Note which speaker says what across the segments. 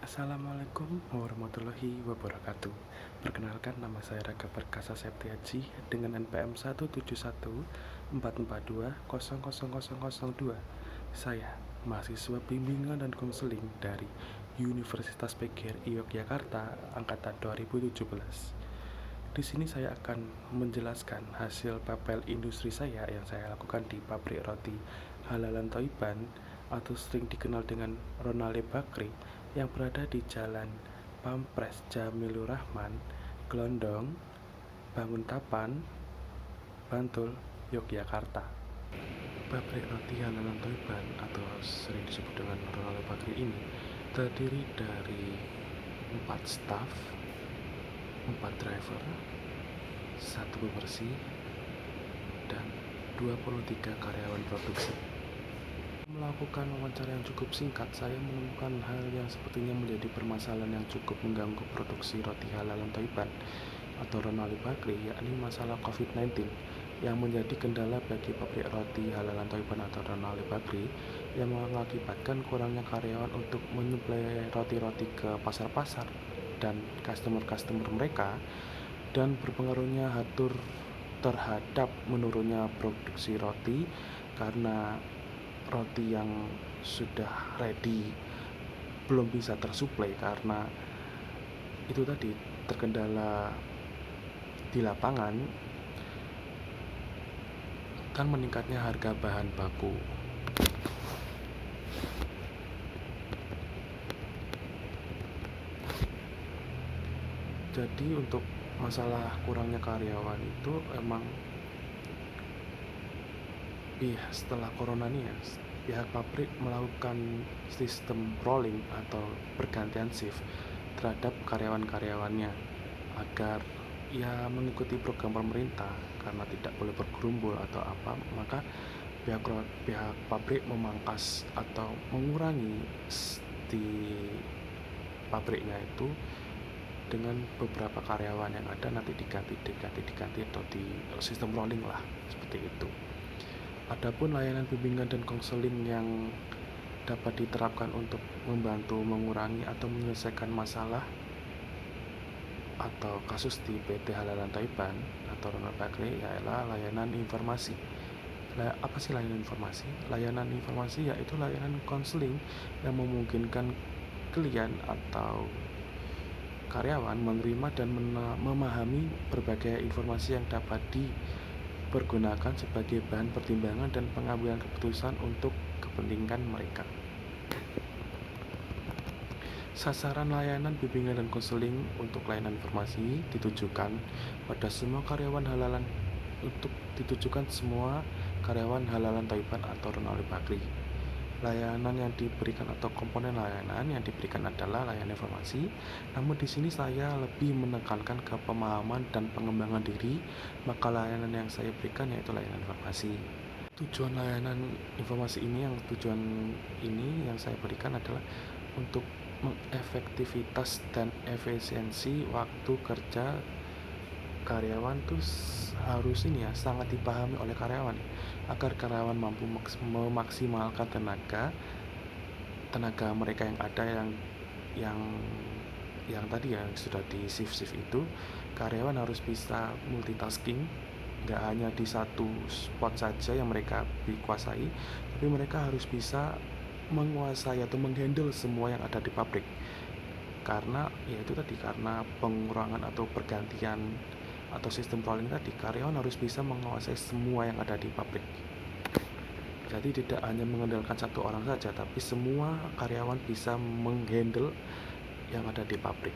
Speaker 1: Assalamualaikum warahmatullahi wabarakatuh. Perkenalkan, nama saya Raga Perkasa Septiaji dengan NPM 17144200002. Saya mahasiswa bimbingan dan konseling dari Universitas PGRI Yogyakarta angkatan 2017. Di sini saya akan menjelaskan hasil papel industri saya yang saya lakukan di pabrik roti Halalan Thoiban atau sering dikenal dengan Ronale Bakery yang berada di Jalan Pampres Jamilur Rahman, Glondong, Banguntapan, Bantul, Yogyakarta. Pabrik roti Halalan Thoiban atau sering disebut dengan Ronale Bakery ini terdiri dari 4 staf, 4 driver, 1 pembersih, dan 23 karyawan produksi. Melakukan wawancara yang cukup singkat, saya menemukan hal yang sepertinya menjadi permasalahan yang cukup mengganggu produksi roti Halalan Thoiban atau Ronale Bakery, yakni masalah COVID-19 yang menjadi kendala bagi pabrik roti Halalan Thoiban atau Ronale Bakery yang mengakibatkan kurangnya karyawan untuk menyuplai roti-roti ke pasar-pasar dan customer-customer mereka, dan berpengaruhnya hatur terhadap menurunnya produksi roti karena roti yang sudah ready belum bisa tersuplai karena itu tadi terkendala di lapangan dan meningkatnya harga bahan baku. Jadi untuk masalah kurangnya karyawan itu emang setelah corona nih ya, pihak pabrik melakukan sistem rolling atau pergantian shift terhadap karyawan-karyawannya agar ya mengikuti program pemerintah. Karena tidak boleh bergerumbul atau apa, maka pihak pabrik memangkas atau mengurangi di pabriknya itu dengan beberapa karyawan yang ada nanti diganti atau di sistem rolling lah, seperti itu. Adapun layanan bimbingan dan konseling yang dapat diterapkan untuk membantu mengurangi atau menyelesaikan masalah atau kasus di PT Halalan Thoiban atau Ronale Bakery ialah layanan informasi. Apa sih layanan informasi? Layanan informasi yaitu layanan konseling yang memungkinkan klien atau karyawan menerima dan memahami berbagai informasi yang dapat dipergunakan sebagai bahan pertimbangan dan pengambilan keputusan untuk kepentingan mereka. Sasaran layanan bimbingan dan konseling untuk layanan informasi ditujukan pada semua karyawan halalan Halalan Thoiban atau Ronale Bakery. Layanan yang diberikan atau komponen layanan yang diberikan adalah layanan informasi. Namun di sini saya lebih menekankan ke pemahaman dan pengembangan diri, maka layanan yang saya berikan yaitu layanan informasi. Tujuan layanan informasi ini yang saya berikan adalah untuk mengefektivitas dan efisiensi waktu kerja karyawan tuh harus sangat dipahami oleh karyawan agar karyawan mampu memaksimalkan tenaga mereka yang ada yang tadi ya sudah di shift itu. Karyawan harus bisa multitasking, nggak hanya di satu spot saja yang mereka dikuasai, tapi mereka harus bisa menguasai atau menghandle semua yang ada di pabrik. Karena karena pengurangan atau pergantian atau sistem rolling tadi, karyawan harus bisa menguasai semua yang ada di pabrik. Jadi tidak hanya mengandalkan satu orang saja, tapi semua karyawan bisa menghandle yang ada di pabrik.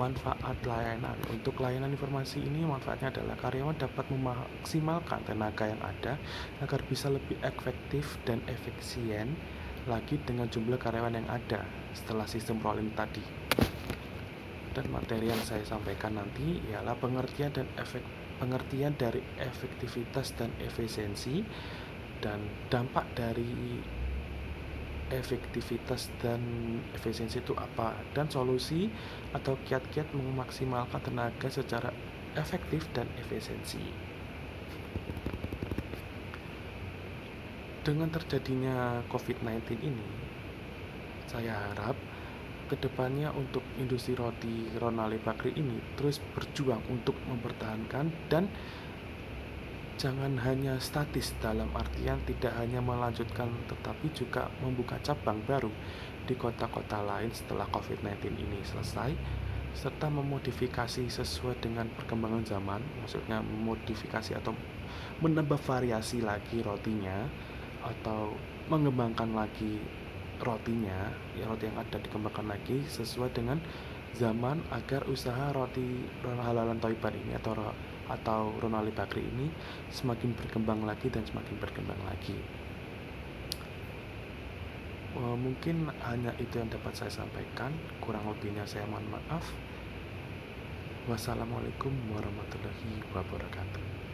Speaker 1: Manfaat layanan untuk layanan informasi ini, manfaatnya adalah karyawan dapat memaksimalkan tenaga yang ada agar bisa lebih efektif dan efisien lagi dengan jumlah karyawan yang ada setelah sistem rolling tadi. Dan materi yang saya sampaikan nanti ialah pengertian dari efektivitas dan efisiensi, dan dampak dari efektivitas dan efisiensi itu apa, dan solusi atau kiat-kiat memaksimalkan tenaga secara efektif dan efisiensi. Dengan terjadinya COVID-19 ini, Saya harap kedepannya untuk industri roti Ronald Bakri ini terus berjuang untuk mempertahankan dan jangan hanya statis, dalam artian tidak hanya melanjutkan tetapi juga membuka cabang baru di kota-kota lain setelah COVID-19 ini selesai, serta memodifikasi sesuai dengan perkembangan zaman, maksudnya memodifikasi atau menambah variasi lagi rotinya, atau mengembangkan lagi rotinya, ya roti yang ada dikembangkan lagi sesuai dengan zaman agar usaha roti halalan Toiban ini atau Ronald Bakri ini semakin berkembang lagi dan semakin berkembang lagi. Mungkin hanya itu yang dapat saya sampaikan, kurang lebihnya saya mohon maaf. Wassalamualaikum warahmatullahi wabarakatuh.